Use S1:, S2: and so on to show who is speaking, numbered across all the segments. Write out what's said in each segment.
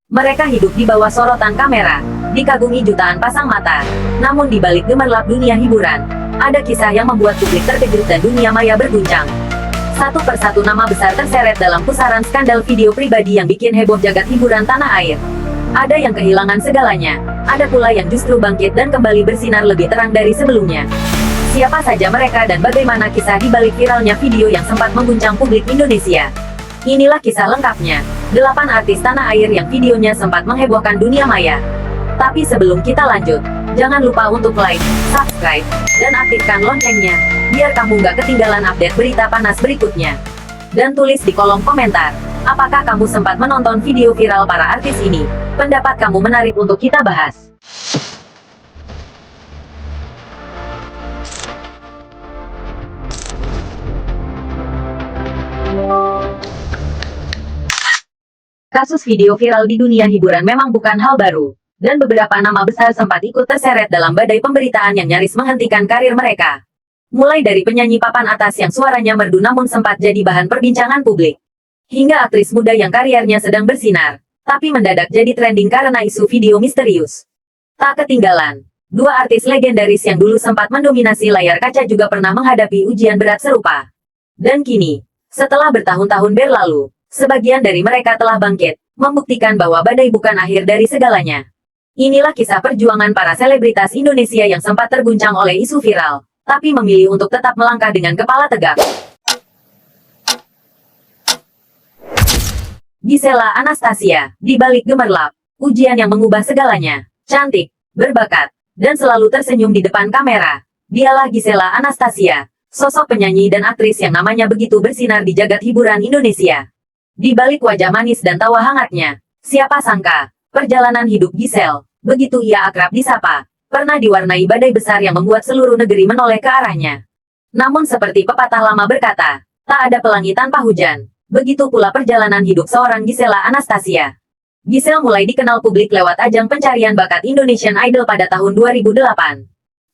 S1: Mereka hidup di bawah sorotan kamera, dikagumi jutaan pasang mata. Namun di balik gemerlap dunia hiburan, ada kisah yang membuat publik terkejut dan dunia maya berguncang. Satu persatu nama besar terseret dalam pusaran skandal video pribadi yang bikin heboh jagat hiburan tanah air. Ada yang kehilangan segalanya, ada pula yang justru bangkit dan kembali bersinar lebih terang dari sebelumnya. Siapa saja mereka dan bagaimana kisah di balik viralnya video yang sempat mengguncang publik Indonesia? Inilah kisah lengkapnya. 8 artis tanah air yang videonya sempat menghebohkan dunia maya. Tapi sebelum kita lanjut, jangan lupa untuk like, subscribe, dan aktifkan loncengnya, biar kamu nggak ketinggalan update berita panas berikutnya. Dan tulis di kolom komentar, apakah kamu sempat menonton video viral para artis ini? Pendapat kamu menarik untuk kita bahas. Kasus video viral di dunia hiburan memang bukan hal baru, dan beberapa nama besar sempat ikut terseret dalam badai pemberitaan yang nyaris menghentikan karir mereka. Mulai dari penyanyi papan atas yang suaranya merdu namun sempat jadi bahan perbincangan publik, hingga aktris muda yang karirnya sedang bersinar, tapi mendadak jadi trending karena isu video misterius. Tak ketinggalan, dua artis legendaris yang dulu sempat mendominasi layar kaca juga pernah menghadapi ujian berat serupa. Dan kini, setelah bertahun-tahun berlalu, sebagian dari mereka telah bangkit, membuktikan bahwa badai bukan akhir dari segalanya. Inilah kisah perjuangan para selebritas Indonesia yang sempat terguncang oleh isu viral, tapi memilih untuk tetap melangkah dengan kepala tegak. Gisela Anastasia, di balik gemerlap, ujian yang mengubah segalanya, cantik, berbakat, dan selalu tersenyum di depan kamera. Dialah Gisela Anastasia, sosok penyanyi dan aktris yang namanya begitu bersinar di jagat hiburan Indonesia. Di balik wajah manis dan tawa hangatnya, siapa sangka, perjalanan hidup Giselle, begitu ia akrab disapa, pernah diwarnai badai besar yang membuat seluruh negeri menoleh ke arahnya. Namun seperti pepatah lama berkata, tak ada pelangi tanpa hujan, begitu pula perjalanan hidup seorang Gisela Anastasia. Giselle mulai dikenal publik lewat ajang pencarian bakat Indonesian Idol pada tahun 2008.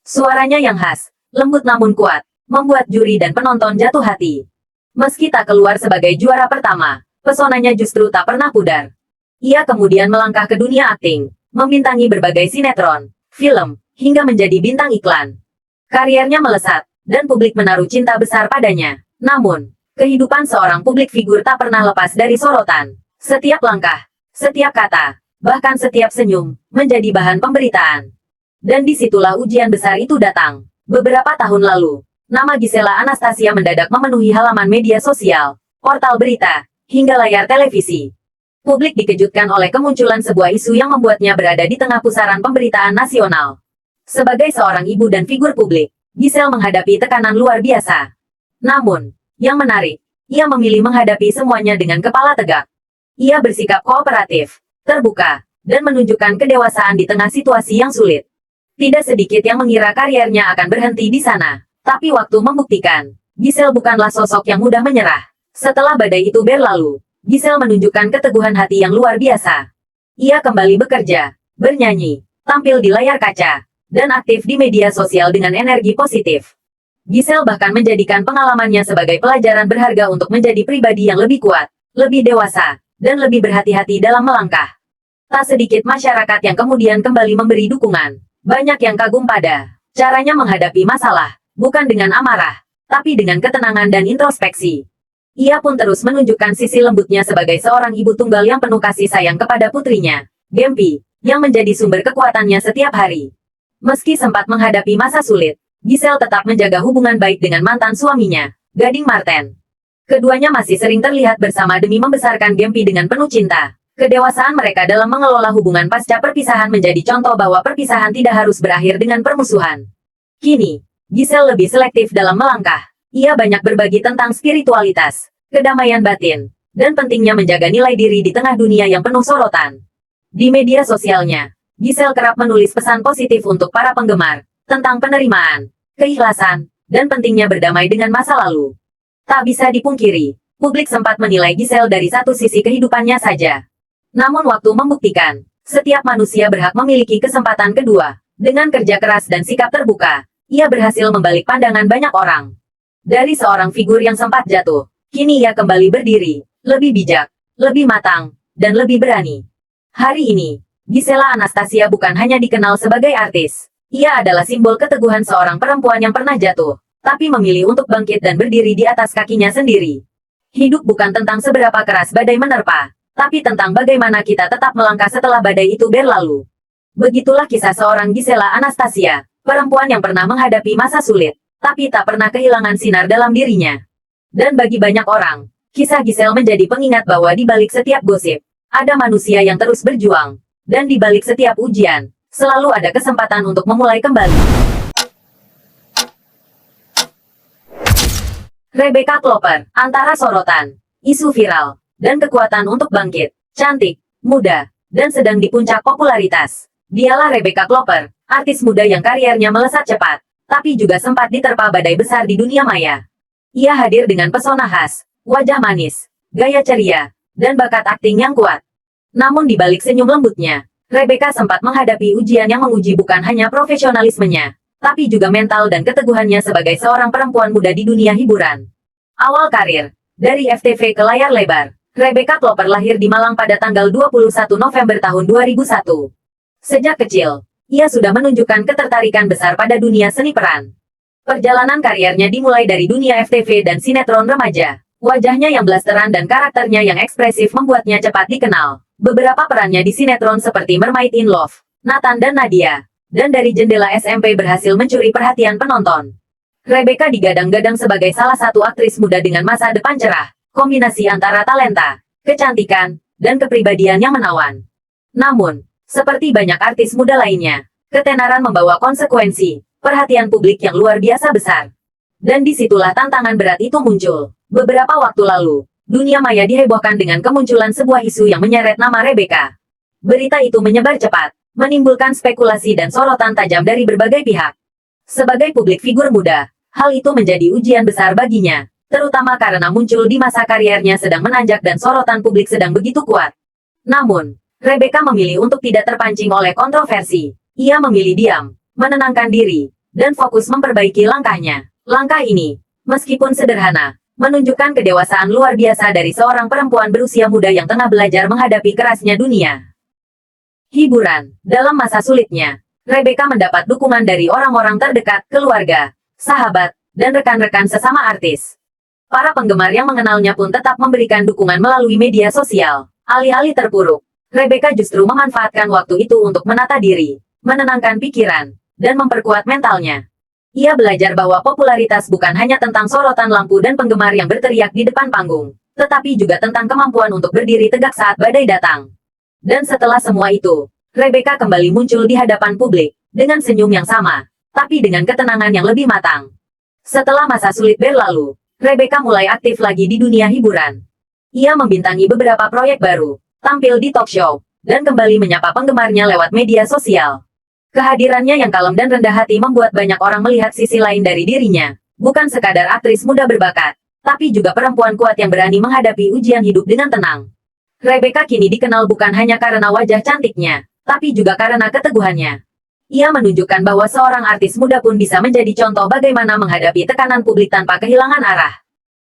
S1: Suaranya yang khas, lembut namun kuat, membuat juri dan penonton jatuh hati. Meski tak keluar sebagai juara pertama, pesonanya justru tak pernah pudar. Ia kemudian melangkah ke dunia akting, membintangi berbagai sinetron, film, hingga menjadi bintang iklan. Karirnya melesat, dan publik menaruh cinta besar padanya. Namun, kehidupan seorang publik figur tak pernah lepas dari sorotan. Setiap langkah, setiap kata, bahkan setiap senyum, menjadi bahan pemberitaan. Dan disitulah ujian besar itu datang. Beberapa tahun lalu, nama Gisela Anastasia mendadak memenuhi halaman media sosial, portal berita, hingga layar televisi. Publik dikejutkan oleh kemunculan sebuah isu yang membuatnya berada di tengah pusaran pemberitaan nasional. Sebagai seorang ibu dan figur publik, Giselle menghadapi tekanan luar biasa. Namun, yang menarik, ia memilih menghadapi semuanya dengan kepala tegak. Ia bersikap kooperatif, terbuka, dan menunjukkan kedewasaan di tengah situasi yang sulit. Tidak sedikit yang mengira karirnya akan berhenti di sana, tapi waktu membuktikan, Giselle bukanlah sosok yang mudah menyerah. Setelah badai itu berlalu, Giselle menunjukkan keteguhan hati yang luar biasa. Ia kembali bekerja, bernyanyi, tampil di layar kaca, dan aktif di media sosial dengan energi positif. Giselle bahkan menjadikan pengalamannya sebagai pelajaran berharga untuk menjadi pribadi yang lebih kuat, lebih dewasa, dan lebih berhati-hati dalam melangkah. Tak sedikit masyarakat yang kemudian kembali memberi dukungan. Banyak yang kagum pada caranya menghadapi masalah, bukan dengan amarah, tapi dengan ketenangan dan introspeksi. Ia pun terus menunjukkan sisi lembutnya sebagai seorang ibu tunggal yang penuh kasih sayang kepada putrinya, Gempi, yang menjadi sumber kekuatannya setiap hari. Meski sempat menghadapi masa sulit, Giselle tetap menjaga hubungan baik dengan mantan suaminya, Gading Marten. Keduanya masih sering terlihat bersama demi membesarkan Gempi dengan penuh cinta. Kedewasaan mereka dalam mengelola hubungan pasca perpisahan menjadi contoh bahwa perpisahan tidak harus berakhir dengan permusuhan. Kini, Giselle lebih selektif dalam melangkah. Ia banyak berbagi tentang spiritualitas, kedamaian batin, dan pentingnya menjaga nilai diri di tengah dunia yang penuh sorotan. Di media sosialnya, Giselle kerap menulis pesan positif untuk para penggemar, tentang penerimaan, keikhlasan, dan pentingnya berdamai dengan masa lalu. Tak bisa dipungkiri, publik sempat menilai Giselle dari satu sisi kehidupannya saja. Namun waktu membuktikan, setiap manusia berhak memiliki kesempatan kedua. Dengan kerja keras dan sikap terbuka, ia berhasil membalik pandangan banyak orang. Dari seorang figur yang sempat jatuh, kini ia kembali berdiri, lebih bijak, lebih matang, dan lebih berani. Hari ini, Gisela Anastasia bukan hanya dikenal sebagai artis. Ia adalah simbol keteguhan seorang perempuan yang pernah jatuh, tapi memilih untuk bangkit dan berdiri di atas kakinya sendiri. Hidup bukan tentang seberapa keras badai menerpa, tapi tentang bagaimana kita tetap melangkah setelah badai itu berlalu. Begitulah kisah seorang Gisela Anastasia, perempuan yang pernah menghadapi masa sulit, tapi tak pernah kehilangan sinar dalam dirinya. Dan bagi banyak orang, kisah Giselle menjadi pengingat bahwa di balik setiap gosip, ada manusia yang terus berjuang. Dan di balik setiap ujian, selalu ada kesempatan untuk memulai kembali. Rebecca Klopper, antara sorotan, isu viral, dan kekuatan untuk bangkit, cantik, muda, dan sedang di puncak popularitas. Dialah Rebecca Klopper, artis muda yang kariernya melesat cepat, tapi juga sempat diterpa badai besar di dunia maya. Ia hadir dengan pesona khas, wajah manis, gaya ceria, dan bakat akting yang kuat. Namun di balik senyum lembutnya, Rebecca sempat menghadapi ujian yang menguji bukan hanya profesionalismenya, tapi juga mental dan keteguhannya sebagai seorang perempuan muda di dunia hiburan. Awal karir, dari FTV ke layar lebar, Rebecca Klopper lahir di Malang pada tanggal 21 November tahun 2001. Sejak kecil, ia sudah menunjukkan ketertarikan besar pada dunia seni peran. Perjalanan kariernya dimulai dari dunia FTV dan sinetron remaja. Wajahnya yang blasteran dan karakternya yang ekspresif membuatnya cepat dikenal. Beberapa perannya di sinetron seperti Mermaid in Love, Nathan dan Nadia, dan dari jendela SMP berhasil mencuri perhatian penonton. Rebecca digadang-gadang sebagai salah satu aktris muda dengan masa depan cerah, kombinasi antara talenta, kecantikan, dan kepribadian yang menawan. Namun, seperti banyak artis muda lainnya, ketenaran membawa konsekuensi, perhatian publik yang luar biasa besar. Dan disitulah tantangan berat itu muncul. Beberapa waktu lalu, dunia maya dihebohkan dengan kemunculan sebuah isu yang menyeret nama Rebecca. Berita itu menyebar cepat, menimbulkan spekulasi dan sorotan tajam dari berbagai pihak. Sebagai publik figur muda, hal itu menjadi ujian besar baginya, terutama karena muncul di masa kariernya sedang menanjak dan sorotan publik sedang begitu kuat. Namun, Rebecca memilih untuk tidak terpancing oleh kontroversi. Ia memilih diam, menenangkan diri, dan fokus memperbaiki langkahnya. Langkah ini, meskipun sederhana, menunjukkan kedewasaan luar biasa dari seorang perempuan berusia muda yang tengah belajar menghadapi kerasnya dunia. Hiburan. Dalam masa sulitnya, Rebecca mendapat dukungan dari orang-orang terdekat, keluarga, sahabat, dan rekan-rekan sesama artis. Para penggemar yang mengenalnya pun tetap memberikan dukungan melalui media sosial. Alih-alih terpuruk, Rebecca justru memanfaatkan waktu itu untuk menata diri, menenangkan pikiran, dan memperkuat mentalnya. Ia belajar bahwa popularitas bukan hanya tentang sorotan lampu dan penggemar yang berteriak di depan panggung, tetapi juga tentang kemampuan untuk berdiri tegak saat badai datang. Dan setelah semua itu, Rebecca kembali muncul di hadapan publik, dengan senyum yang sama, tapi dengan ketenangan yang lebih matang. Setelah masa sulit berlalu, Rebecca mulai aktif lagi di dunia hiburan. Ia membintangi beberapa proyek baru, tampil di talk show, dan kembali menyapa penggemarnya lewat media sosial. Kehadirannya yang kalem dan rendah hati membuat banyak orang melihat sisi lain dari dirinya. Bukan sekadar aktris muda berbakat, tapi juga perempuan kuat yang berani menghadapi ujian hidup dengan tenang. Rebecca kini dikenal bukan hanya karena wajah cantiknya, tapi juga karena keteguhannya. Ia menunjukkan bahwa seorang artis muda pun bisa menjadi contoh bagaimana menghadapi tekanan publik tanpa kehilangan arah.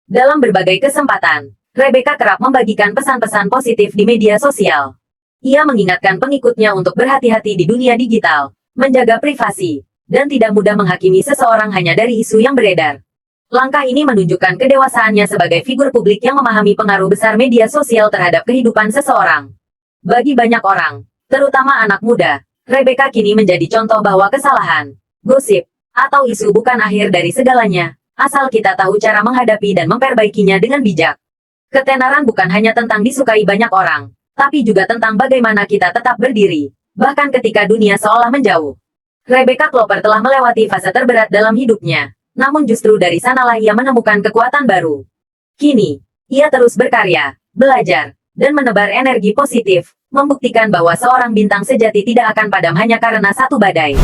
S1: Dalam berbagai kesempatan, Rebecca kerap membagikan pesan-pesan positif di media sosial. Ia mengingatkan pengikutnya untuk berhati-hati di dunia digital, menjaga privasi, dan tidak mudah menghakimi seseorang hanya dari isu yang beredar. Langkah ini menunjukkan kedewasaannya sebagai figur publik yang memahami pengaruh besar media sosial terhadap kehidupan seseorang. Bagi banyak orang, terutama anak muda, Rebecca kini menjadi contoh bahwa kesalahan, gosip, atau isu bukan akhir dari segalanya, asal kita tahu cara menghadapi dan memperbaikinya dengan bijak. Ketenaran bukan hanya tentang disukai banyak orang, tapi juga tentang bagaimana kita tetap berdiri, bahkan ketika dunia seolah menjauh. Rebecca Klopper telah melewati fase terberat dalam hidupnya, namun justru dari sanalah ia menemukan kekuatan baru. Kini, ia terus berkarya, belajar, dan menebar energi positif, membuktikan bahwa seorang bintang sejati tidak akan padam hanya karena satu badai.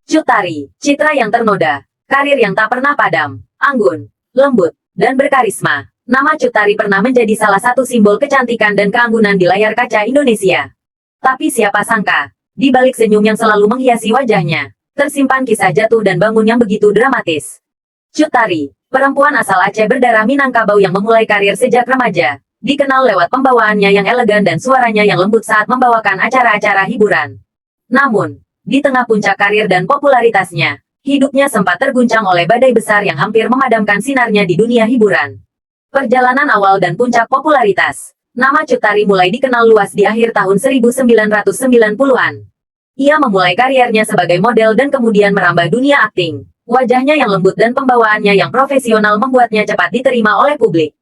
S1: Cut Tari, citra yang ternoda, karir yang tak pernah padam, anggun, lembut, dan berkarisma. Nama Cut Tari pernah menjadi salah satu simbol kecantikan dan keanggunan di layar kaca Indonesia. Tapi siapa sangka, di balik senyum yang selalu menghiasi wajahnya, tersimpan kisah jatuh dan bangun yang begitu dramatis. Cut Tari, perempuan asal Aceh berdarah Minangkabau yang memulai karir sejak remaja, dikenal lewat pembawaannya yang elegan dan suaranya yang lembut saat membawakan acara-acara hiburan. Namun, di tengah puncak karir dan popularitasnya, hidupnya sempat terguncang oleh badai besar yang hampir memadamkan sinarnya di dunia hiburan. Perjalanan awal dan puncak popularitas. Nama Cut Tari mulai dikenal luas di akhir tahun 1990-an. Ia memulai kariernya sebagai model dan kemudian merambah dunia akting. Wajahnya yang lembut dan pembawaannya yang profesional membuatnya cepat diterima oleh publik.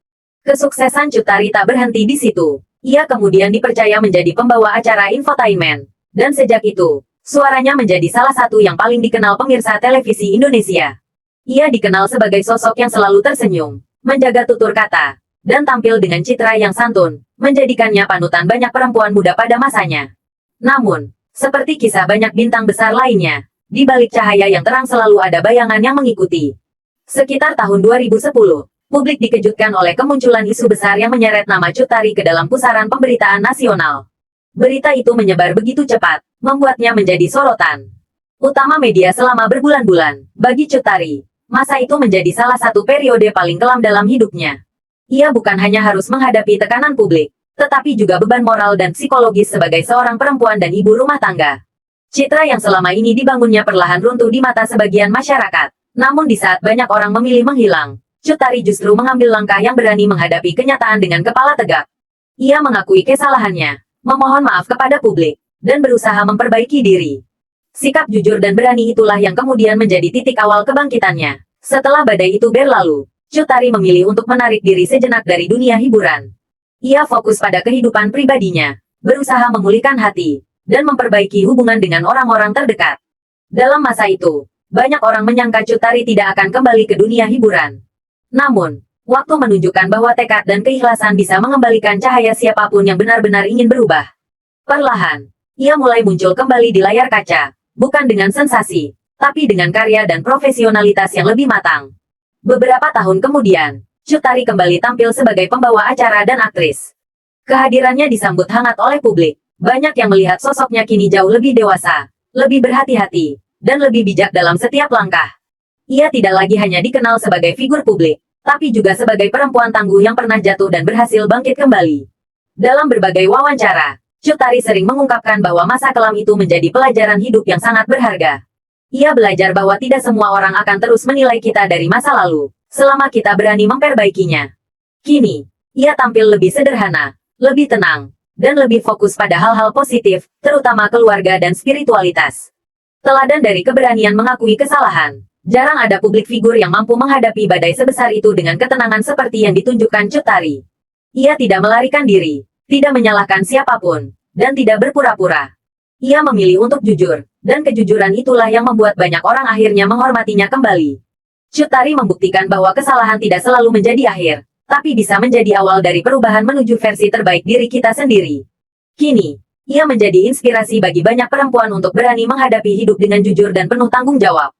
S1: Kesuksesan Cut Tari tak berhenti di situ. Ia kemudian dipercaya menjadi pembawa acara infotainment. Dan sejak itu, suaranya menjadi salah satu yang paling dikenal pemirsa televisi Indonesia. Ia dikenal sebagai sosok yang selalu tersenyum, menjaga tutur kata, dan tampil dengan citra yang santun, menjadikannya panutan banyak perempuan muda pada masanya. Namun, seperti kisah banyak bintang besar lainnya, di balik cahaya yang terang selalu ada bayangan yang mengikuti. Sekitar tahun 2010, publik dikejutkan oleh kemunculan isu besar yang menyeret nama Cut Tari ke dalam pusaran pemberitaan nasional. Berita itu menyebar begitu cepat, membuatnya menjadi sorotan utama media selama berbulan-bulan. Bagi Cut Tari, masa itu menjadi salah satu periode paling kelam dalam hidupnya. Ia bukan hanya harus menghadapi tekanan publik, tetapi juga beban moral dan psikologis sebagai seorang perempuan dan ibu rumah tangga. Citra yang selama ini dibangunnya perlahan runtuh di mata sebagian masyarakat. Namun di saat banyak orang memilih menghilang, Cut Tari justru mengambil langkah yang berani menghadapi kenyataan dengan kepala tegak. Ia mengakui kesalahannya, memohon maaf kepada publik, dan berusaha memperbaiki diri. Sikap jujur dan berani itulah yang kemudian menjadi titik awal kebangkitannya. Setelah badai itu berlalu, Cut Tari memilih untuk menarik diri sejenak dari dunia hiburan. Ia fokus pada kehidupan pribadinya, berusaha memulihkan hati, dan memperbaiki hubungan dengan orang-orang terdekat. Dalam masa itu, banyak orang menyangka Cut Tari tidak akan kembali ke dunia hiburan. Namun, waktu menunjukkan bahwa tekad dan keikhlasan bisa mengembalikan cahaya siapapun yang benar-benar ingin berubah. Perlahan, ia mulai muncul kembali di layar kaca, bukan dengan sensasi, tapi dengan karya dan profesionalitas yang lebih matang. Beberapa tahun kemudian, Cut Tari kembali tampil sebagai pembawa acara dan aktris. Kehadirannya disambut hangat oleh publik. Banyak yang melihat sosoknya kini jauh lebih dewasa, lebih berhati-hati, dan lebih bijak dalam setiap langkah. Ia tidak lagi hanya dikenal sebagai figur publik, tapi juga sebagai perempuan tangguh yang pernah jatuh dan berhasil bangkit kembali. Dalam berbagai wawancara, Cut Tari sering mengungkapkan bahwa masa kelam itu menjadi pelajaran hidup yang sangat berharga. Ia belajar bahwa tidak semua orang akan terus menilai kita dari masa lalu, selama kita berani memperbaikinya. Kini, ia tampil lebih sederhana, lebih tenang, dan lebih fokus pada hal-hal positif, terutama keluarga dan spiritualitas. Teladan dari keberanian mengakui kesalahan. Jarang ada publik figur yang mampu menghadapi badai sebesar itu dengan ketenangan seperti yang ditunjukkan Cut Tari. Ia tidak melarikan diri, tidak menyalahkan siapapun, dan tidak berpura-pura. Ia memilih untuk jujur, dan kejujuran itulah yang membuat banyak orang akhirnya menghormatinya kembali. Cut Tari membuktikan bahwa kesalahan tidak selalu menjadi akhir, tapi bisa menjadi awal dari perubahan menuju versi terbaik diri kita sendiri. Kini, ia menjadi inspirasi bagi banyak perempuan untuk berani menghadapi hidup dengan jujur dan penuh tanggung jawab.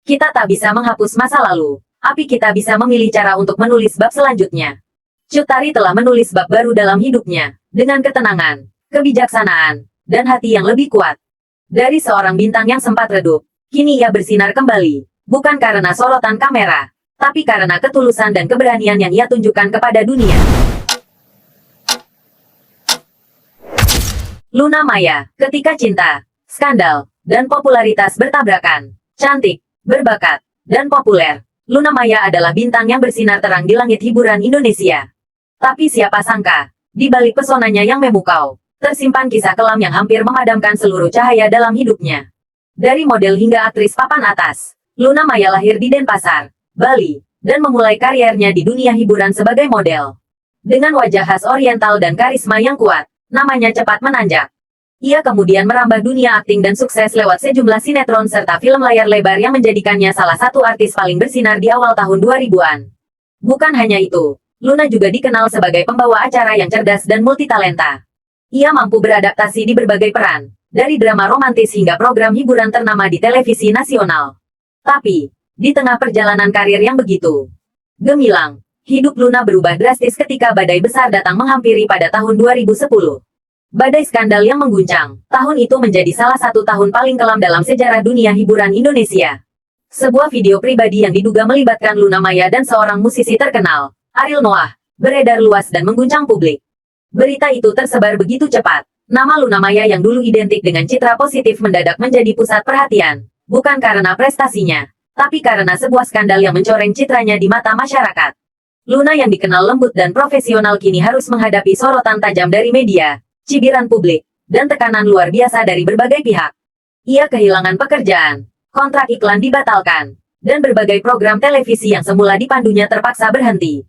S1: Kita tak bisa menghapus masa lalu, tapi kita bisa memilih cara untuk menulis bab selanjutnya. Cut Tari telah menulis bab baru dalam hidupnya, dengan ketenangan, kebijaksanaan, dan hati yang lebih kuat. Dari seorang bintang yang sempat redup, kini ia bersinar kembali, bukan karena sorotan kamera, tapi karena ketulusan dan keberanian yang ia tunjukkan kepada dunia. Luna Maya, ketika cinta, skandal, dan popularitas bertabrakan. Cantik, berbakat, dan populer, Luna Maya adalah bintang yang bersinar terang di langit hiburan Indonesia. Tapi siapa sangka, di balik pesonanya yang memukau, tersimpan kisah kelam yang hampir memadamkan seluruh cahaya dalam hidupnya. Dari model hingga aktris papan atas, Luna Maya lahir di Denpasar, Bali, dan memulai kariernya di dunia hiburan sebagai model. Dengan wajah khas oriental dan karisma yang kuat, namanya cepat menanjak. Ia kemudian merambah dunia akting dan sukses lewat sejumlah sinetron serta film layar lebar yang menjadikannya salah satu artis paling bersinar di awal tahun 2000-an. Bukan hanya itu, Luna juga dikenal sebagai pembawa acara yang cerdas dan multitalenta. Ia mampu beradaptasi di berbagai peran, dari drama romantis hingga program hiburan ternama di televisi nasional. Tapi, di tengah perjalanan karir yang begitu gemilang, hidup Luna berubah drastis ketika badai besar datang menghampiri pada tahun 2010. Badai skandal yang mengguncang, tahun itu menjadi salah satu tahun paling kelam dalam sejarah dunia hiburan Indonesia. Sebuah video pribadi yang diduga melibatkan Luna Maya dan seorang musisi terkenal, Ariel Noah, beredar luas dan mengguncang publik. Berita itu tersebar begitu cepat. Nama Luna Maya yang dulu identik dengan citra positif mendadak menjadi pusat perhatian, bukan karena prestasinya, tapi karena sebuah skandal yang mencoreng citranya di mata masyarakat. Luna yang dikenal lembut dan profesional kini harus menghadapi sorotan tajam dari media, cibiran publik, dan tekanan luar biasa dari berbagai pihak. Ia kehilangan pekerjaan, kontrak iklan dibatalkan, dan berbagai program televisi yang semula dipandunya terpaksa berhenti.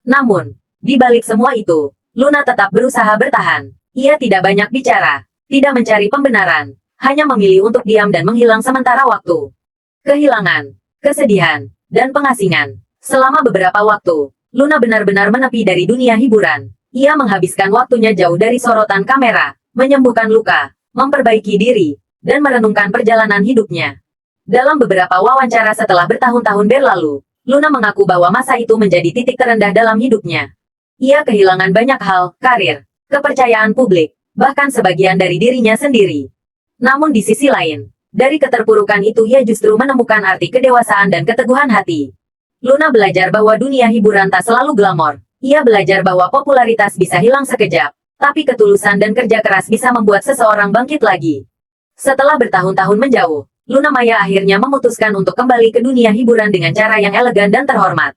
S1: Namun, di balik semua itu, Luna tetap berusaha bertahan. Ia tidak banyak bicara, tidak mencari pembenaran, hanya memilih untuk diam dan menghilang sementara waktu. Kehilangan, kesedihan, dan pengasingan. Selama beberapa waktu, Luna benar-benar menepi dari dunia hiburan. Ia menghabiskan waktunya jauh dari sorotan kamera, menyembuhkan luka, memperbaiki diri, dan merenungkan perjalanan hidupnya. Dalam beberapa wawancara setelah bertahun-tahun berlalu, Luna mengaku bahwa masa itu menjadi titik terendah dalam hidupnya. Ia kehilangan banyak hal, karir, kepercayaan publik, bahkan sebagian dari dirinya sendiri. Namun di sisi lain, dari keterpurukan itu ia justru menemukan arti kedewasaan dan keteguhan hati. Luna belajar bahwa dunia hiburan tak selalu glamor. Ia belajar bahwa popularitas bisa hilang sekejap, tapi ketulusan dan kerja keras bisa membuat seseorang bangkit lagi. Setelah bertahun-tahun menjauh, Luna Maya akhirnya memutuskan untuk kembali ke dunia hiburan dengan cara yang elegan dan terhormat.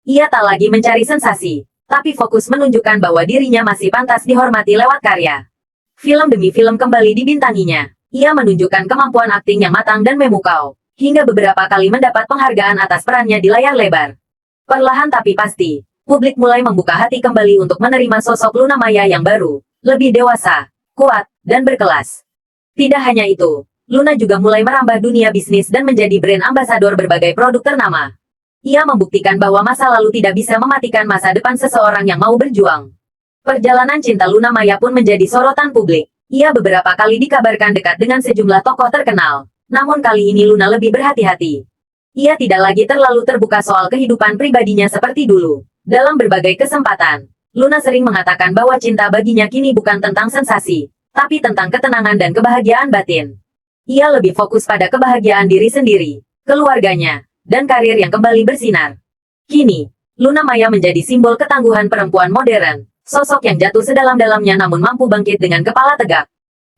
S1: Ia tak lagi mencari sensasi, tapi fokus menunjukkan bahwa dirinya masih pantas dihormati lewat karya. Film demi film kembali dibintanginya. Ia menunjukkan kemampuan akting yang matang dan memukau, hingga beberapa kali mendapat penghargaan atas perannya di layar lebar. Perlahan tapi pasti, publik mulai membuka hati kembali untuk menerima sosok Luna Maya yang baru, lebih dewasa, kuat, dan berkelas. Tidak hanya itu, Luna juga mulai merambah dunia bisnis dan menjadi brand ambasador berbagai produk ternama. Ia membuktikan bahwa masa lalu tidak bisa mematikan masa depan seseorang yang mau berjuang. Perjalanan cinta Luna Maya pun menjadi sorotan publik. Ia beberapa kali dikabarkan dekat dengan sejumlah tokoh terkenal, namun kali ini Luna lebih berhati-hati. Ia tidak lagi terlalu terbuka soal kehidupan pribadinya seperti dulu. Dalam berbagai kesempatan, Luna sering mengatakan bahwa cinta baginya kini bukan tentang sensasi, tapi tentang ketenangan dan kebahagiaan batin. Ia lebih fokus pada kebahagiaan diri sendiri, keluarganya, dan karir yang kembali bersinar. Kini, Luna Maya menjadi simbol ketangguhan perempuan modern, sosok yang jatuh sedalam-dalamnya namun mampu bangkit dengan kepala tegak.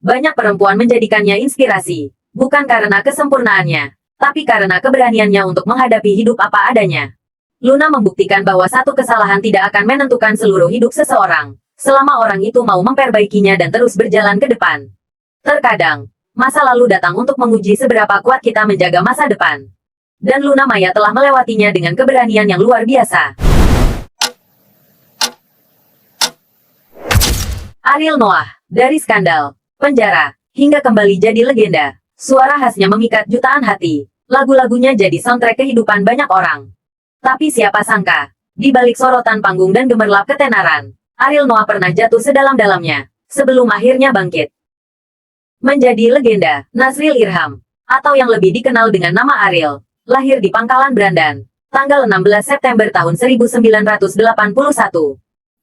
S1: Banyak perempuan menjadikannya inspirasi, bukan karena kesempurnaannya, tapi karena keberaniannya untuk menghadapi hidup apa adanya. Luna membuktikan bahwa satu kesalahan tidak akan menentukan seluruh hidup seseorang, selama orang itu mau memperbaikinya dan terus berjalan ke depan. Terkadang, masa lalu datang untuk menguji seberapa kuat kita menjaga masa depan. Dan Luna Maya telah melewatinya dengan keberanian yang luar biasa. Ariel Noah, dari skandal, penjara, hingga kembali jadi legenda. Suara khasnya memikat jutaan hati. Lagu-lagunya jadi soundtrack kehidupan banyak orang. Tapi siapa sangka, di balik sorotan panggung dan gemerlap ketenaran, Ariel Noah pernah jatuh sedalam-dalamnya, sebelum akhirnya bangkit. Menjadi legenda, Nazril Irham, atau yang lebih dikenal dengan nama Ariel, lahir di Pangkalan Brandan, tanggal 16 September tahun 1981.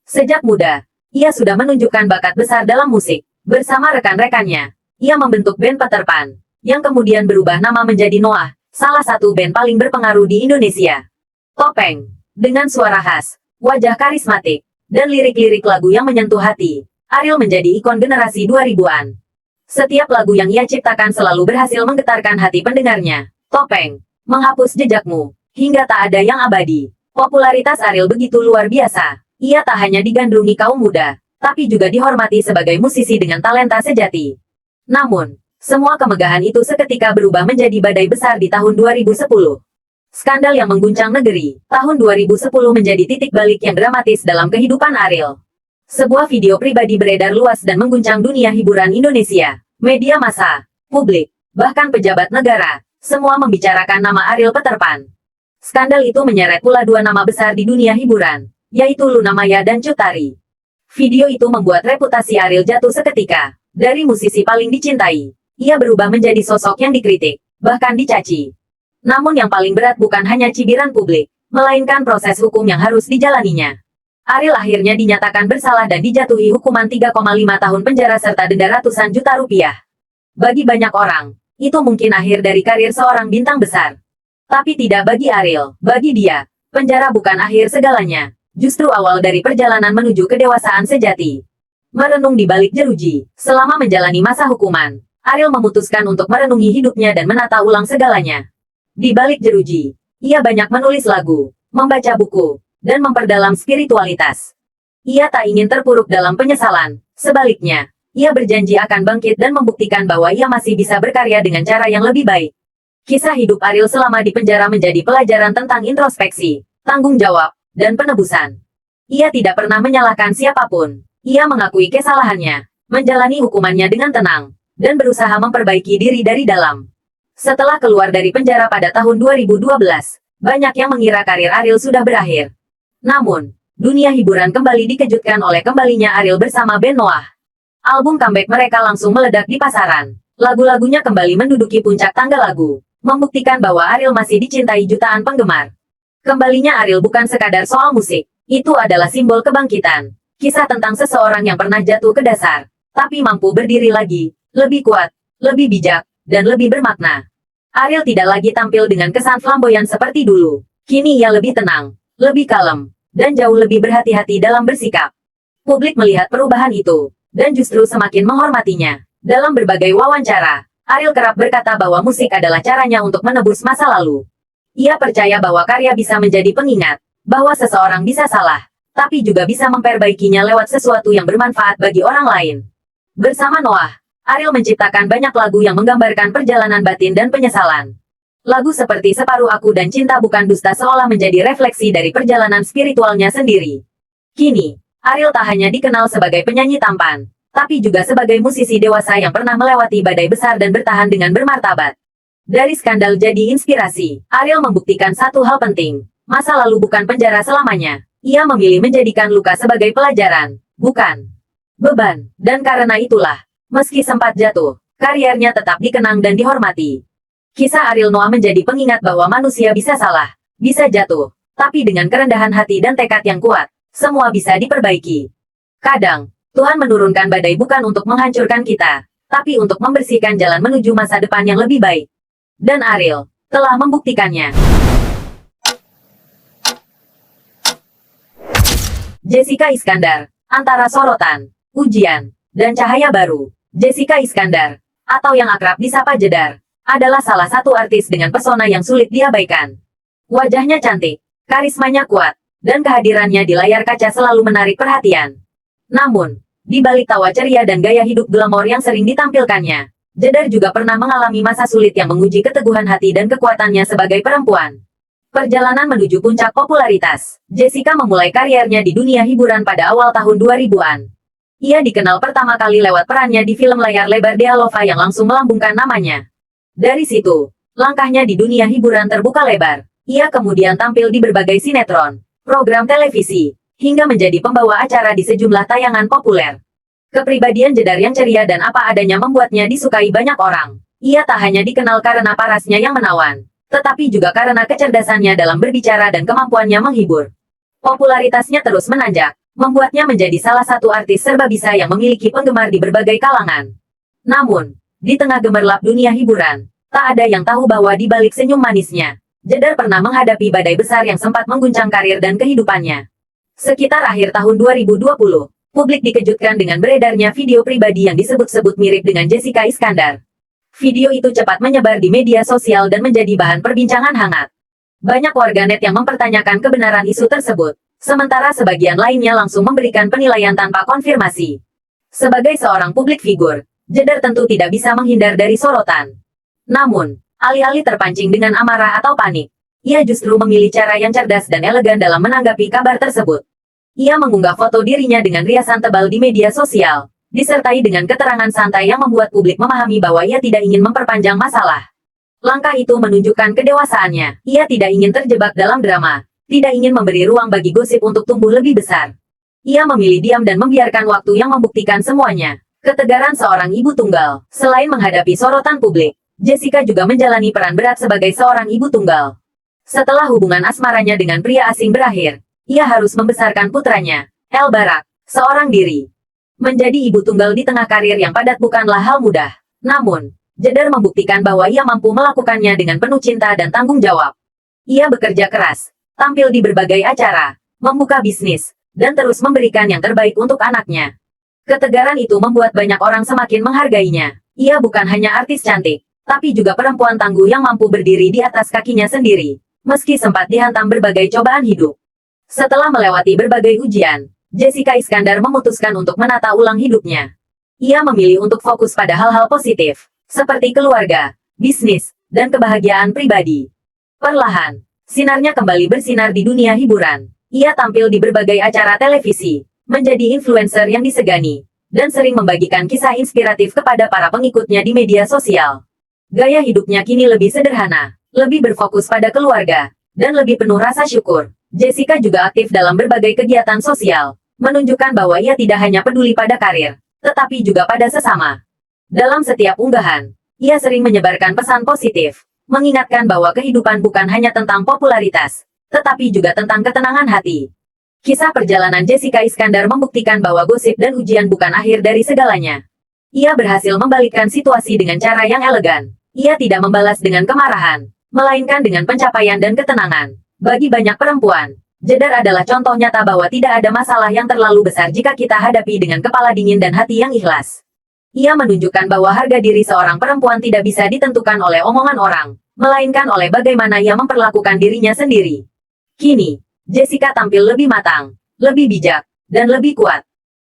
S1: Sejak muda, ia sudah menunjukkan bakat besar dalam musik. Bersama rekan-rekannya, ia membentuk band Peter Pan, yang kemudian berubah nama menjadi Noah, salah satu band paling berpengaruh di Indonesia. Topeng, dengan suara khas, wajah karismatik, dan lirik-lirik lagu yang menyentuh hati, Ariel menjadi ikon generasi 2000-an. Setiap lagu yang ia ciptakan selalu berhasil menggetarkan hati pendengarnya. Topeng, Menghapus Jejakmu, hingga Tak Ada Yang Abadi. Popularitas Ariel begitu luar biasa. Ia tak hanya digandrungi kaum muda, tapi juga dihormati sebagai musisi dengan talenta sejati. Namun, semua kemegahan itu seketika berubah menjadi badai besar di tahun 2010. Skandal yang mengguncang negeri, tahun 2010 menjadi titik balik yang dramatis dalam kehidupan Ariel. Sebuah video pribadi beredar luas dan mengguncang dunia hiburan Indonesia, media massa, publik, bahkan pejabat negara, semua membicarakan nama Ariel Peter Pan. Skandal itu menyeret pula dua nama besar di dunia hiburan, yaitu Luna Maya dan Cut Tari. Video itu membuat reputasi Ariel jatuh seketika. Dari musisi paling dicintai, ia berubah menjadi sosok yang dikritik, bahkan dicaci. Namun yang paling berat bukan hanya cibiran publik, melainkan proses hukum yang harus dijalaninya. Ariel akhirnya dinyatakan bersalah dan dijatuhi hukuman 3,5 tahun penjara serta denda ratusan juta rupiah. Bagi banyak orang, itu mungkin akhir dari karir seorang bintang besar. Tapi tidak bagi Ariel. Bagi dia, penjara bukan akhir segalanya. justru awal dari perjalanan menuju kedewasaan sejati. Merenung di balik jeruji, selama menjalani masa hukuman, Ariel memutuskan untuk merenungi hidupnya dan menata ulang segalanya. Di balik jeruji, ia banyak menulis lagu, membaca buku, dan memperdalam spiritualitas. Ia tak ingin terpuruk dalam penyesalan, sebaliknya, ia berjanji akan bangkit dan membuktikan bahwa ia masih bisa berkarya dengan cara yang lebih baik. Kisah hidup Ariel selama di penjara menjadi pelajaran tentang introspeksi, tanggung jawab, dan penebusan. Ia tidak pernah menyalahkan siapapun. Ia mengakui kesalahannya, menjalani hukumannya dengan tenang, dan berusaha memperbaiki diri dari dalam. Setelah keluar dari penjara pada tahun 2012, banyak yang mengira karir Ariel sudah berakhir. Namun, dunia hiburan kembali dikejutkan oleh kembalinya Ariel bersama band Noah. Album comeback mereka langsung meledak di pasaran. Lagu-lagunya kembali menduduki puncak tangga lagu, membuktikan bahwa Ariel masih dicintai jutaan penggemar. Kembalinya Ariel bukan sekadar soal musik, itu adalah simbol kebangkitan. Kisah tentang seseorang yang pernah jatuh ke dasar, tapi mampu berdiri lagi, lebih kuat, lebih bijak, dan lebih bermakna. Ariel tidak lagi tampil dengan kesan flamboyan seperti dulu. Kini ia lebih tenang, lebih kalem, dan jauh lebih berhati-hati dalam bersikap. Publik melihat perubahan itu, dan justru semakin menghormatinya. Dalam berbagai wawancara, Ariel kerap berkata bahwa musik adalah caranya untuk menebus masa lalu. Ia percaya bahwa karya bisa menjadi pengingat, bahwa seseorang bisa salah, tapi juga bisa memperbaikinya lewat sesuatu yang bermanfaat bagi orang lain. Bersama Noah, Ariel menciptakan banyak lagu yang menggambarkan perjalanan batin dan penyesalan. Lagu seperti Separuh Aku dan Cinta Bukan Dusta seolah menjadi refleksi dari perjalanan spiritualnya sendiri. Kini, Ariel tak hanya dikenal sebagai penyanyi tampan, tapi juga sebagai musisi dewasa yang pernah melewati badai besar dan bertahan dengan bermartabat. Dari skandal jadi inspirasi, Ariel membuktikan satu hal penting. Masa lalu bukan penjara selamanya. Ia memilih menjadikan luka sebagai pelajaran, bukan beban. Dan karena itulah, meski sempat jatuh, karirnya tetap dikenang dan dihormati. Kisah Ariel Noah menjadi pengingat bahwa manusia bisa salah, bisa jatuh, tapi dengan kerendahan hati dan tekad yang kuat, semua bisa diperbaiki. Kadang, Tuhan menurunkan badai bukan untuk menghancurkan kita, tapi untuk membersihkan jalan menuju masa depan yang lebih baik. Dan Ariel telah membuktikannya. Jessica Iskandar, antara sorotan, ujian, dan cahaya baru. Jessica Iskandar, atau yang akrab disapa Jedar, adalah salah satu artis dengan pesona yang sulit diabaikan. Wajahnya cantik, karismanya kuat, dan kehadirannya di layar kaca selalu menarik perhatian. Namun, di balik tawa ceria dan gaya hidup glamor yang sering ditampilkannya, Jedar juga pernah mengalami masa sulit yang menguji keteguhan hati dan kekuatannya sebagai perempuan. Perjalanan menuju puncak popularitas, Jessica memulai karirnya di dunia hiburan pada awal tahun 2000-an. Ia dikenal pertama kali lewat perannya di film layar lebar Dea Lova yang langsung melambungkan namanya. Dari situ, langkahnya di dunia hiburan terbuka lebar. Ia kemudian tampil di berbagai sinetron, program televisi, hingga menjadi pembawa acara di sejumlah tayangan populer. Kepribadian Jedar yang ceria dan apa adanya membuatnya disukai banyak orang. Ia tak hanya dikenal karena parasnya yang menawan, tetapi juga karena kecerdasannya dalam berbicara dan kemampuannya menghibur. Popularitasnya terus menanjak, membuatnya menjadi salah satu artis serba bisa yang memiliki penggemar di berbagai kalangan. Namun, di tengah gemerlap dunia hiburan, tak ada yang tahu bahwa di balik senyum manisnya, Jedar pernah menghadapi badai besar yang sempat mengguncang karir dan kehidupannya. Sekitar akhir tahun 2020, publik dikejutkan dengan beredarnya video pribadi yang disebut-sebut mirip dengan Jessica Iskandar. Video itu cepat menyebar di media sosial dan menjadi bahan perbincangan hangat. Banyak warganet yang mempertanyakan kebenaran isu tersebut, sementara sebagian lainnya langsung memberikan penilaian tanpa konfirmasi. Sebagai seorang publik figur, Jedar tentu tidak bisa menghindar dari sorotan. Namun, alih-alih terpancing dengan amarah atau panik, ia justru memilih cara yang cerdas dan elegan dalam menanggapi kabar tersebut. Ia mengunggah foto dirinya dengan riasan tebal di media sosial, disertai dengan keterangan santai yang membuat publik memahami bahwa ia tidak ingin memperpanjang masalah. Langkah itu menunjukkan kedewasaannya. Ia tidak ingin terjebak dalam drama, tidak ingin memberi ruang bagi gosip untuk tumbuh lebih besar. Ia memilih diam dan membiarkan waktu yang membuktikan semuanya. Ketegaran seorang ibu tunggal. Selain menghadapi sorotan publik, Jessica juga menjalani peran berat sebagai seorang ibu tunggal. Setelah hubungan asmaranya dengan pria asing berakhir, ia harus membesarkan putranya, El Barak, seorang diri. Menjadi ibu tunggal di tengah karir yang padat bukanlah hal mudah. Namun, Jedar membuktikan bahwa ia mampu melakukannya dengan penuh cinta dan tanggung jawab. Ia bekerja keras, tampil di berbagai acara, membuka bisnis, dan terus memberikan yang terbaik untuk anaknya. Ketegaran itu membuat banyak orang semakin menghargainya. Ia bukan hanya artis cantik, tapi juga perempuan tangguh yang mampu berdiri di atas kakinya sendiri, meski sempat dihantam berbagai cobaan hidup. Setelah melewati berbagai ujian, Jessica Iskandar memutuskan untuk menata ulang hidupnya. Ia memilih untuk fokus pada hal-hal positif, seperti keluarga, bisnis, dan kebahagiaan pribadi. Perlahan, sinarnya kembali bersinar di dunia hiburan. Ia tampil di berbagai acara televisi, menjadi influencer yang disegani, dan sering membagikan kisah inspiratif kepada para pengikutnya di media sosial. Gaya hidupnya kini lebih sederhana, lebih berfokus pada keluarga, dan lebih penuh rasa syukur. Jessica juga aktif dalam berbagai kegiatan sosial, menunjukkan bahwa ia tidak hanya peduli pada karir, tetapi juga pada sesama. Dalam setiap unggahan, ia sering menyebarkan pesan positif, mengingatkan bahwa kehidupan bukan hanya tentang popularitas, tetapi juga tentang ketenangan hati. Kisah perjalanan Jessica Iskandar membuktikan bahwa gosip dan ujian bukan akhir dari segalanya. Ia berhasil membalikkan situasi dengan cara yang elegan. Ia tidak membalas dengan kemarahan, melainkan dengan pencapaian dan ketenangan. Bagi banyak perempuan, Jedar adalah contoh nyata bahwa tidak ada masalah yang terlalu besar jika kita hadapi dengan kepala dingin dan hati yang ikhlas. Ia menunjukkan bahwa harga diri seorang perempuan tidak bisa ditentukan oleh omongan orang, melainkan oleh bagaimana ia memperlakukan dirinya sendiri. Kini, Jessica tampil lebih matang, lebih bijak, dan lebih kuat.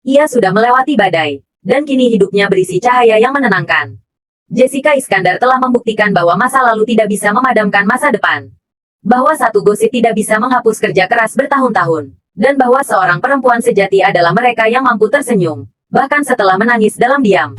S1: Ia sudah melewati badai, dan kini hidupnya berisi cahaya yang menenangkan. Jessica Iskandar telah membuktikan bahwa masa lalu tidak bisa memadamkan masa depan. Bahwa satu gosip tidak bisa menghapus kerja keras bertahun-tahun. Dan bahwa seorang perempuan sejati adalah mereka yang mampu tersenyum, bahkan setelah menangis dalam diam.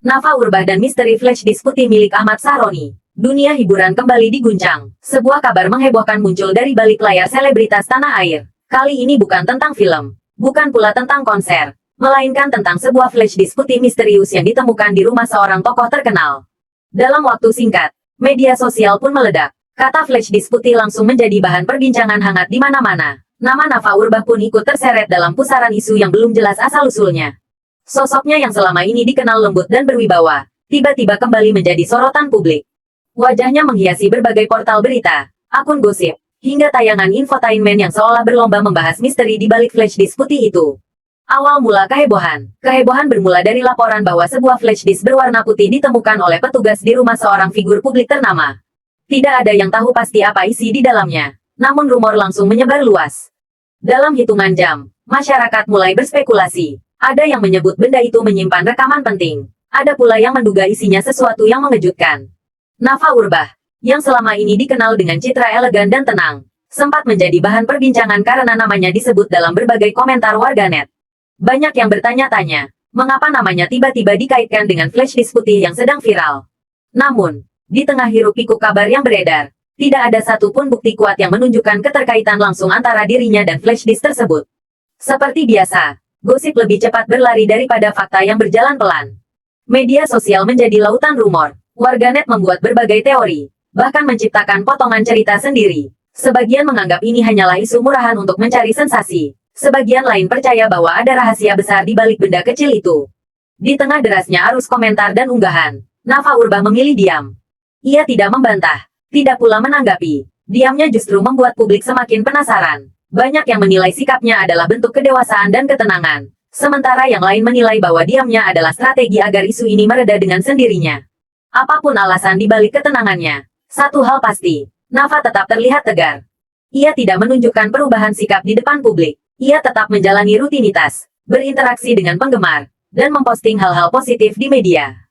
S1: Nafa Urbah dan misteri flash disk putih milik Ahmad Sahroni. Dunia hiburan kembali diguncang. Sebuah kabar menghebohkan muncul dari balik layar selebritas tanah air. Kali ini bukan tentang film, bukan pula tentang konser, melainkan tentang sebuah flash disk putih misterius yang ditemukan di rumah seorang tokoh terkenal. Dalam waktu singkat, media sosial pun meledak. Kata flash disk putih langsung menjadi bahan perbincangan hangat di mana-mana. Nama Nafa Urbah pun ikut terseret dalam pusaran isu yang belum jelas asal-usulnya. Sosoknya yang selama ini dikenal lembut dan berwibawa, tiba-tiba kembali menjadi sorotan publik. Wajahnya menghiasi berbagai portal berita, akun gosip, hingga tayangan infotainment yang seolah berlomba membahas misteri di balik flash disk putih itu. Awal mula kehebohan. Kehebohan bermula dari laporan bahwa sebuah flash disk berwarna putih ditemukan oleh petugas di rumah seorang figur publik ternama. Tidak ada yang tahu pasti apa isi di dalamnya, namun rumor langsung menyebar luas. Dalam hitungan jam, masyarakat mulai berspekulasi. Ada yang menyebut benda itu menyimpan rekaman penting. Ada pula yang menduga isinya sesuatu yang mengejutkan. Nafa Urbah, yang selama ini dikenal dengan citra elegan dan tenang, sempat menjadi bahan perbincangan karena namanya disebut dalam berbagai komentar warganet. Banyak yang bertanya-tanya, mengapa namanya tiba-tiba dikaitkan dengan flash disk putih yang sedang viral. Namun, di tengah hiruk-pikuk kabar yang beredar, tidak ada satupun bukti kuat yang menunjukkan keterkaitan langsung antara dirinya dan flash disk tersebut. Seperti biasa, gosip lebih cepat berlari daripada fakta yang berjalan pelan. Media sosial menjadi lautan rumor. Warganet membuat berbagai teori, bahkan menciptakan potongan cerita sendiri. Sebagian menganggap ini hanyalah isu murahan untuk mencari sensasi. Sebagian lain percaya bahwa ada rahasia besar di balik benda kecil itu. Di tengah derasnya arus komentar dan unggahan, Nafa Urbah memilih diam. Ia tidak membantah, tidak pula menanggapi. Diamnya justru membuat publik semakin penasaran. Banyak yang menilai sikapnya adalah bentuk kedewasaan dan ketenangan. Sementara yang lain menilai bahwa diamnya adalah strategi agar isu ini mereda dengan sendirinya. Apapun alasan di balik ketenangannya, satu hal pasti, Nafa tetap terlihat tegar. Ia tidak menunjukkan perubahan sikap di depan publik. Ia tetap menjalani rutinitas, berinteraksi dengan penggemar, dan memposting hal-hal positif di media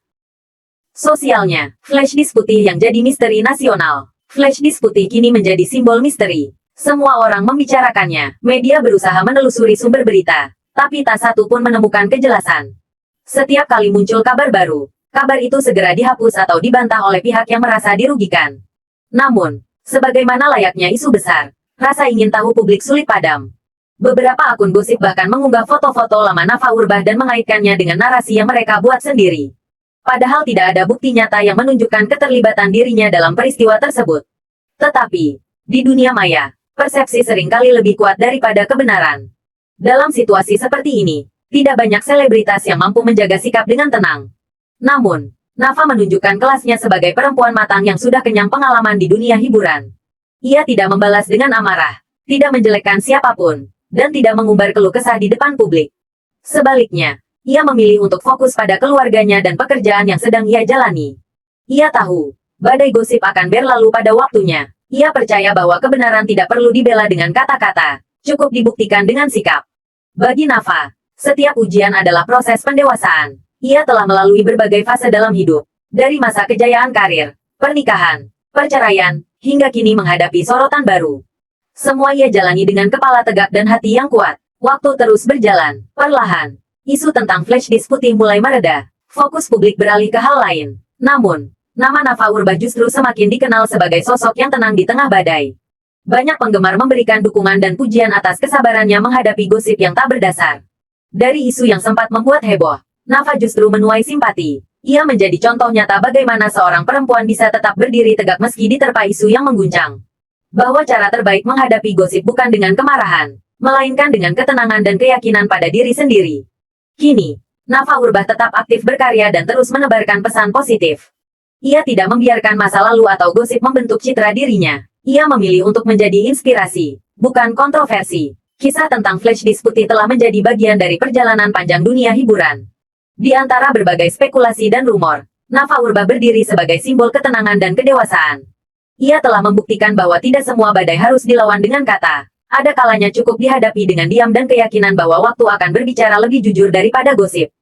S1: sosialnya. Flash disk putih yang jadi misteri nasional. Flash disk putih kini menjadi simbol misteri. Semua orang membicarakannya. Media berusaha menelusuri sumber berita, tapi tak satu pun menemukan kejelasan. Setiap kali muncul kabar baru, kabar itu segera dihapus atau dibantah oleh pihak yang merasa dirugikan. Namun, sebagaimana layaknya isu besar, rasa ingin tahu publik sulit padam. Beberapa akun gosip bahkan mengunggah foto-foto lama Nafa Urbah dan mengaitkannya dengan narasi yang mereka buat sendiri. Padahal tidak ada bukti nyata yang menunjukkan keterlibatan dirinya dalam peristiwa tersebut. Tetapi, di dunia maya, persepsi seringkali lebih kuat daripada kebenaran. Dalam situasi seperti ini, tidak banyak selebritas yang mampu menjaga sikap dengan tenang. Namun, Nafa menunjukkan kelasnya sebagai perempuan matang yang sudah kenyang pengalaman di dunia hiburan. Ia tidak membalas dengan amarah, tidak menjelekkan siapapun, dan tidak mengumbar keluh kesah di depan publik. Sebaliknya, ia memilih untuk fokus pada keluarganya dan pekerjaan yang sedang ia jalani. Ia tahu, badai gosip akan berlalu pada waktunya. Ia percaya bahwa kebenaran tidak perlu dibela dengan kata-kata, cukup dibuktikan dengan sikap. Bagi Nafa, setiap ujian adalah proses pendewasaan. Ia telah melalui berbagai fase dalam hidup, dari masa kejayaan karir, pernikahan, perceraian, hingga kini menghadapi sorotan baru. Semua ia jalani dengan kepala tegak dan hati yang kuat. Waktu terus berjalan, perlahan. Isu tentang flash disk putih mulai mereda. Fokus publik beralih ke hal lain. Namun, nama Nafa Urbah justru semakin dikenal sebagai sosok yang tenang di tengah badai. Banyak penggemar memberikan dukungan dan pujian atas kesabarannya menghadapi gosip yang tak berdasar. Dari isu yang sempat membuat heboh, Nafa justru menuai simpati. Ia menjadi contoh nyata bagaimana seorang perempuan bisa tetap berdiri tegak meski diterpa isu yang mengguncang. Bahwa cara terbaik menghadapi gosip bukan dengan kemarahan, melainkan dengan ketenangan dan keyakinan pada diri sendiri. Kini, Nafa Urbah tetap aktif berkarya dan terus menebarkan pesan positif. Ia tidak membiarkan masa lalu atau gosip membentuk citra dirinya. Ia memilih untuk menjadi inspirasi, bukan kontroversi. Kisah tentang flash disk putih telah menjadi bagian dari perjalanan panjang dunia hiburan. Di antara berbagai spekulasi dan rumor, Nafa Urbah berdiri sebagai simbol ketenangan dan kedewasaan. Ia telah membuktikan bahwa tidak semua badai harus dilawan dengan kata. Ada kalanya cukup dihadapi dengan diam dan keyakinan bahwa waktu akan berbicara lebih jujur daripada gosip.